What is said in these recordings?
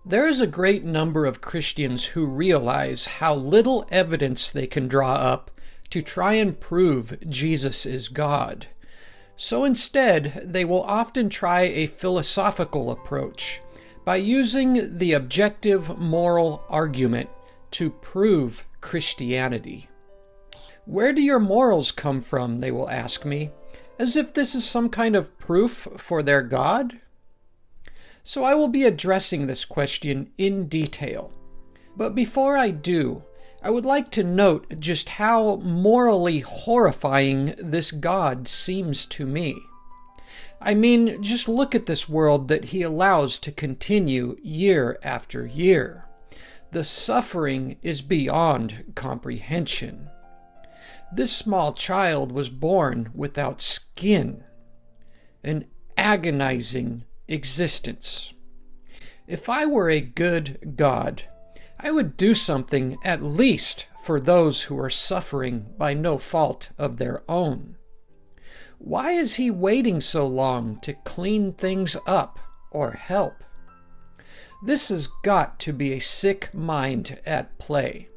There is a great number of Christians who realize how little evidence they can draw up to try and prove Jesus is God. So instead, they will often try a philosophical approach by using the objective moral argument to prove Christianity. Where do your morals come from, they will ask me, as if this is some kind of proof for their God? So I will be addressing this question in detail. But before I do, I would like to note just how morally horrifying this God seems to me. I mean, just look at this world that he allows to continue year after year. The suffering is beyond comprehension. This small child was born without skin, an agonizing existence. If I were a good God, I would do something at least for those who are suffering by no fault of their own. Why is he waiting so long to clean things up or help? This has got to be a sick mind at play.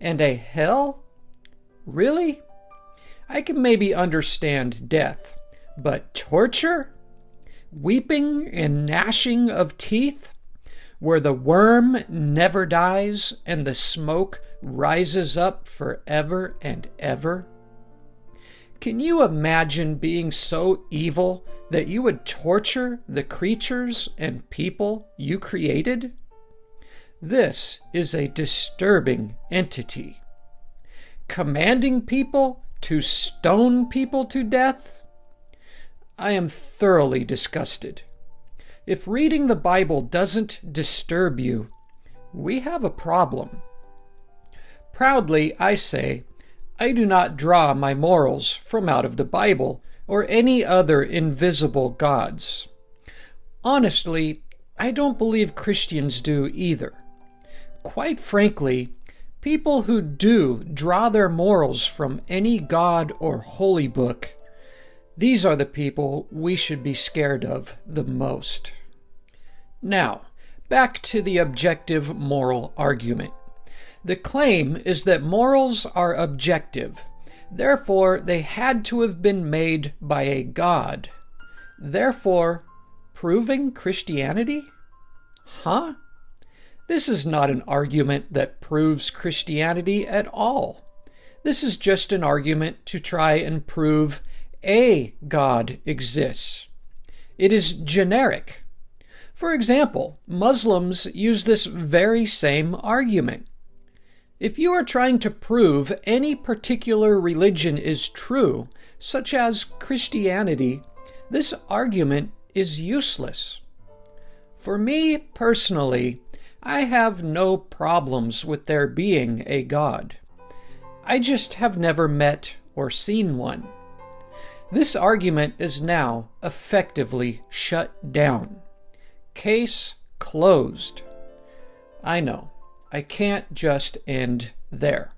And a hell? Really? I can maybe understand death, but torture? Weeping and gnashing of teeth, where the worm never dies and the smoke rises up forever and ever? Can you imagine being so evil that you would torture the creatures and people you created? This is a disturbing entity. Commanding people to stone people to death? I am thoroughly disgusted. If reading the Bible doesn't disturb you, we have a problem. Proudly, I say, I do not draw my morals from out of the Bible or any other invisible gods. Honestly, I don't believe Christians do either. Quite frankly, people who do draw their morals from any god or holy book, these are the people we should be scared of the most. Now, back to the objective moral argument. The claim is that morals are objective. Therefore, they had to have been made by a god. Therefore, proving Christianity? Huh? This is not an argument that proves Christianity at all. This is just an argument to try and prove a God exists. It is generic. For example, Muslims use this very same argument. If you are trying to prove any particular religion is true, such as Christianity, this argument is useless. For me personally, I have no problems with there being a God. I just have never met or seen one. This argument is now effectively shut down. Case closed. I know, I can't just end there.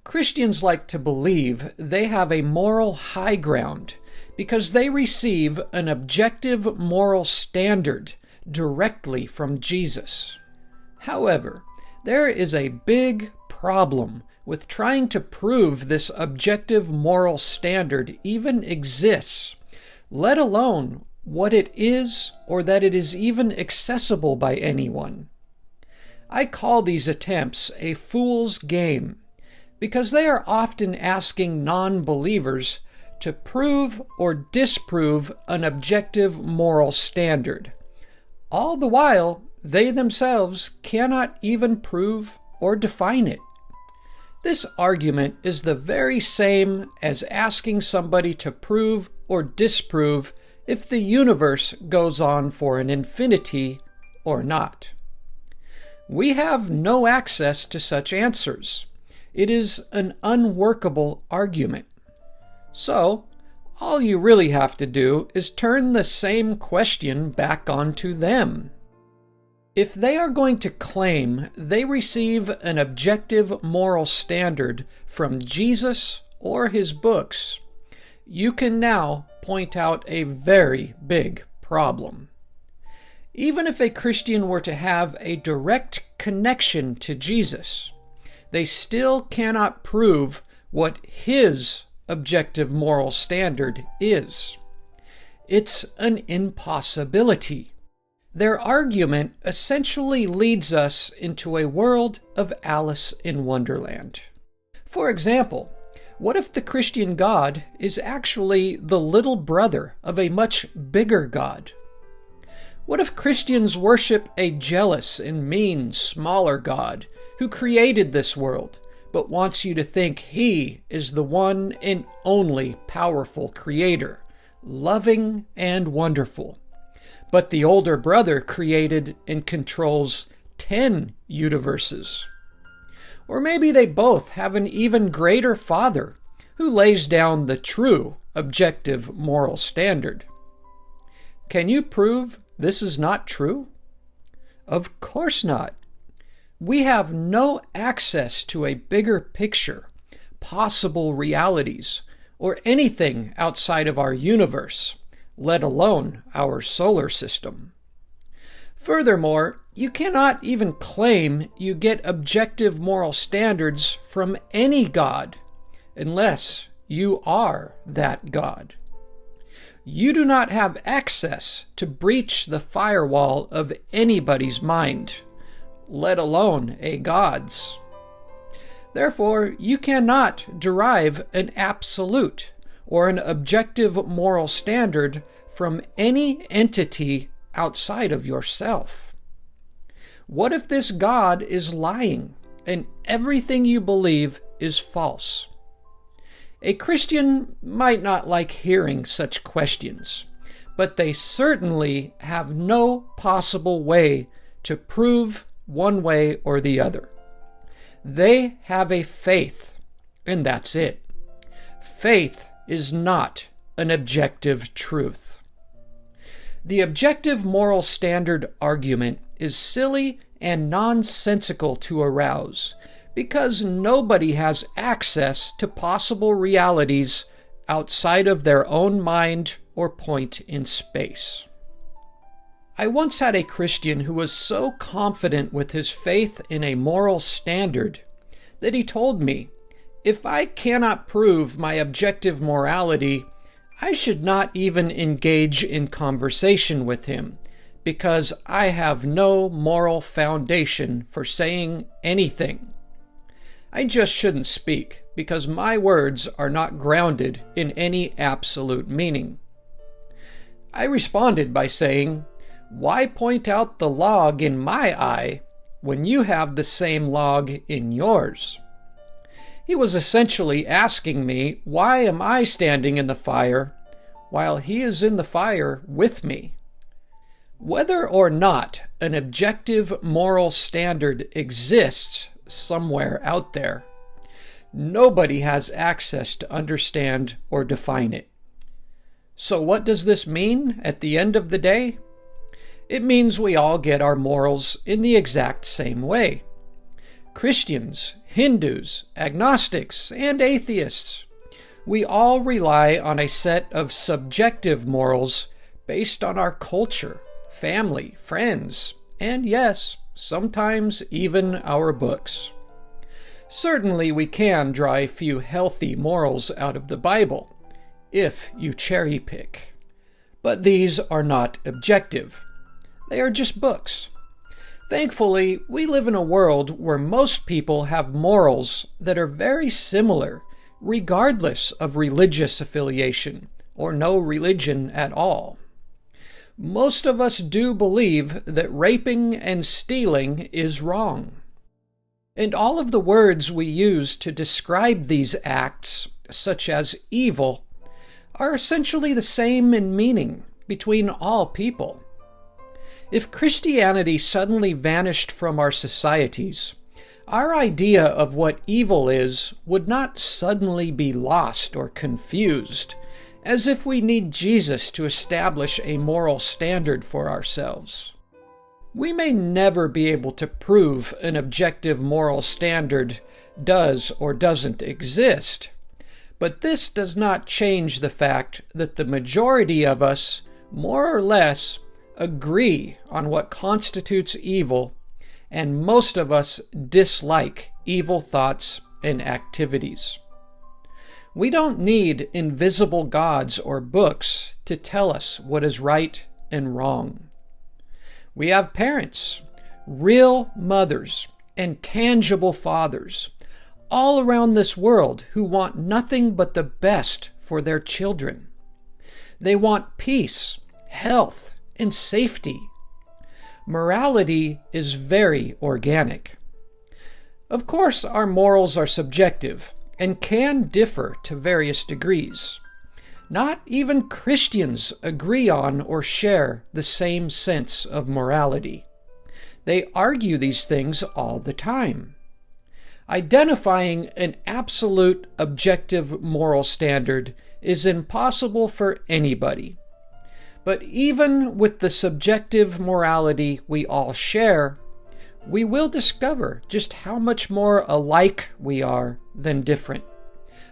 Christians like to believe they have a moral high ground because they receive an objective moral standard directly from Jesus. However, there is a big problem with trying to prove this objective moral standard even exists, let alone what it is or that it is even accessible by anyone. I call these attempts a fool's game because they are often asking non-believers to prove or disprove an objective moral standard. All the while, they themselves cannot even prove or define it. This argument is the very same as asking somebody to prove or disprove if the universe goes on for an infinity or not. We have no access to such answers. It is an unworkable argument. So, all you really have to do is turn the same question back onto them. If they are going to claim they receive an objective moral standard from Jesus or his books, you can now point out a very big problem. Even if a Christian were to have a direct connection to Jesus, they still cannot prove what his objective moral standard is. It's an impossibility. Their argument essentially leads us into a world of Alice in Wonderland. For example, what if the Christian God is actually the little brother of a much bigger God? What if Christians worship a jealous and mean smaller God who created this world, but wants you to think he is the one and only powerful creator, loving and wonderful? But the older brother created and controls 10 universes. Or maybe they both have an even greater father who lays down the true objective moral standard. Can you prove this is not true? Of course not. We have no access to a bigger picture, possible realities, or anything outside of our universe, let alone our solar system. Furthermore, you cannot even claim you get objective moral standards from any God unless you are that God. You do not have access to breach the firewall of anybody's mind, let alone a God's. Therefore, you cannot derive an absolute or an objective moral standard from any entity outside of yourself. What if this God is lying and everything you believe is false? A Christian might not like hearing such questions, but they certainly have no possible way to prove one way or the other. They have a faith, and that's it. Faith is not an objective truth. The objective moral standard argument is silly and nonsensical to arouse, because nobody has access to possible realities outside of their own mind or point in space. I once had a Christian who was so confident with his faith in a moral standard that he told me, if I cannot prove my objective morality, I should not even engage in conversation with him, because I have no moral foundation for saying anything. I just shouldn't speak, because my words are not grounded in any absolute meaning. I responded by saying, why point out the log in my eye when you have the same log in yours? He was essentially asking me, why am I standing in the fire while he is in the fire with me? Whether or not an objective moral standard exists somewhere out there, nobody has access to understand or define it. So what does this mean at the end of the day? It means we all get our morals in the exact same way. Christians, Hindus, agnostics, and atheists. We all rely on a set of subjective morals based on our culture, family, friends, and yes, sometimes even our books. Certainly we can draw a few healthy morals out of the Bible, if you cherry pick. But these are not objective. They are just books. Thankfully, we live in a world where most people have morals that are very similar, regardless of religious affiliation, or no religion at all. Most of us do believe that raping and stealing is wrong. And all of the words we use to describe these acts, such as evil, are essentially the same in meaning between all people. If Christianity suddenly vanished from our societies, our idea of what evil is would not suddenly be lost or confused, as if we need Jesus to establish a moral standard for ourselves. We may never be able to prove an objective moral standard does or doesn't exist, but this does not change the fact that the majority of us, more or less, agree on what constitutes evil, and most of us dislike evil thoughts and activities. We don't need invisible gods or books to tell us what is right and wrong. We have parents, real mothers, and tangible fathers all around this world who want nothing but the best for their children. They want peace, health, and safety. Morality is very organic. Of course, our morals are subjective and can differ to various degrees. Not even Christians agree on or share the same sense of morality. They argue these things all the time. Identifying an absolute objective moral standard is impossible for anybody. But even with the subjective morality we all share, we will discover just how much more alike we are than different,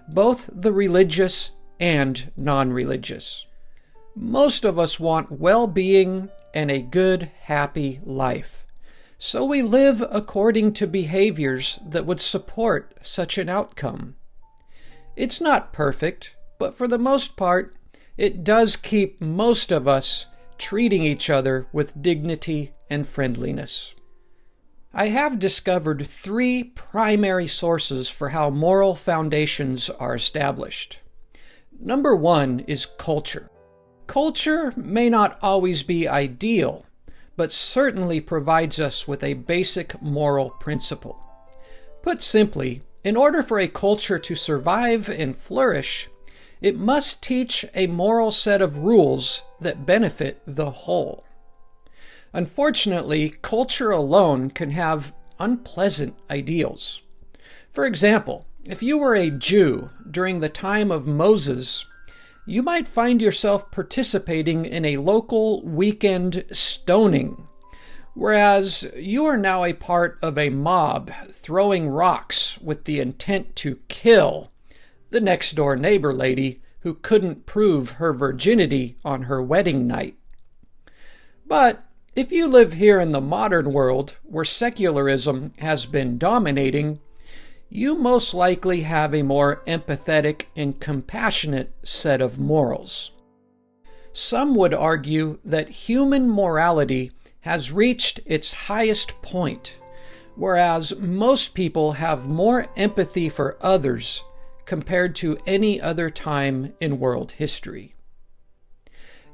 both the religious and non-religious. Most of us want well-being and a good, happy life, so we live according to behaviors that would support such an outcome. It's not perfect, but for the most part, it does keep most of us treating each other with dignity and friendliness. I have discovered 3 primary sources for how moral foundations are established. Number 1 is culture. Culture may not always be ideal, but certainly provides us with a basic moral principle. Put simply, in order for a culture to survive and flourish, it must teach a moral set of rules that benefit the whole. Unfortunately, culture alone can have unpleasant ideals. For example, if you were a Jew during the time of Moses, you might find yourself participating in a local weekend stoning, whereas you are now a part of a mob throwing rocks with the intent to kill the next-door neighbor lady who couldn't prove her virginity on her wedding night. But if you live here in the modern world, where secularism has been dominating, you most likely have a more empathetic and compassionate set of morals. Some would argue that human morality has reached its highest point, whereas most people have more empathy for others compared to any other time in world history.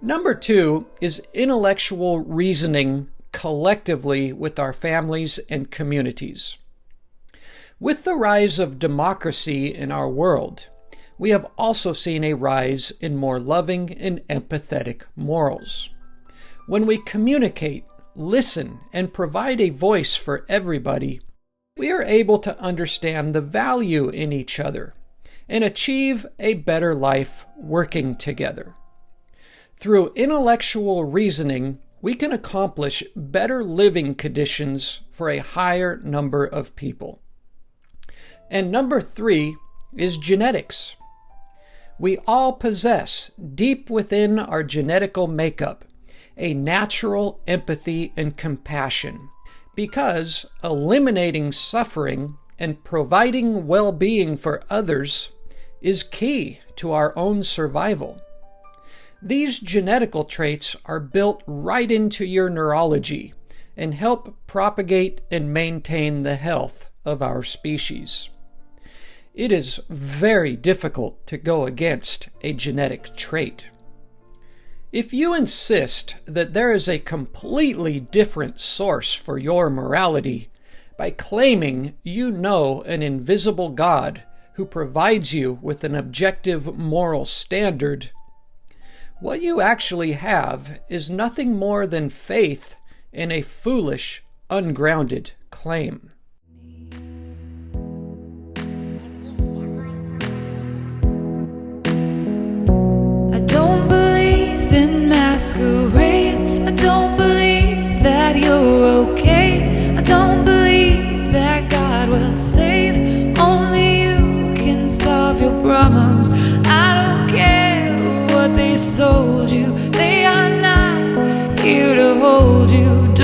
Number 2 is intellectual reasoning collectively with our families and communities. With the rise of democracy in our world, we have also seen a rise in more loving and empathetic morals. When we communicate, listen, and provide a voice for everybody, we are able to understand the value in each other and achieve a better life working together. Through intellectual reasoning, we can accomplish better living conditions for a higher number of people. And number 3 is genetics. We all possess, deep within our genetical makeup, a natural empathy and compassion, because eliminating suffering and providing well-being for others is key to our own survival. These genetical traits are built right into your neurology and help propagate and maintain the health of our species. It is very difficult to go against a genetic trait. If you insist that there is a completely different source for your morality by claiming you know an invisible God who provides you with an objective moral standard, what you actually have is nothing more than faith in a foolish, ungrounded claim. I don't believe in masquerades. I don't believe that you're okay. I don't believe that God will save. Only you can solve your problems. I don't care what they sold you. They are not here to hold you.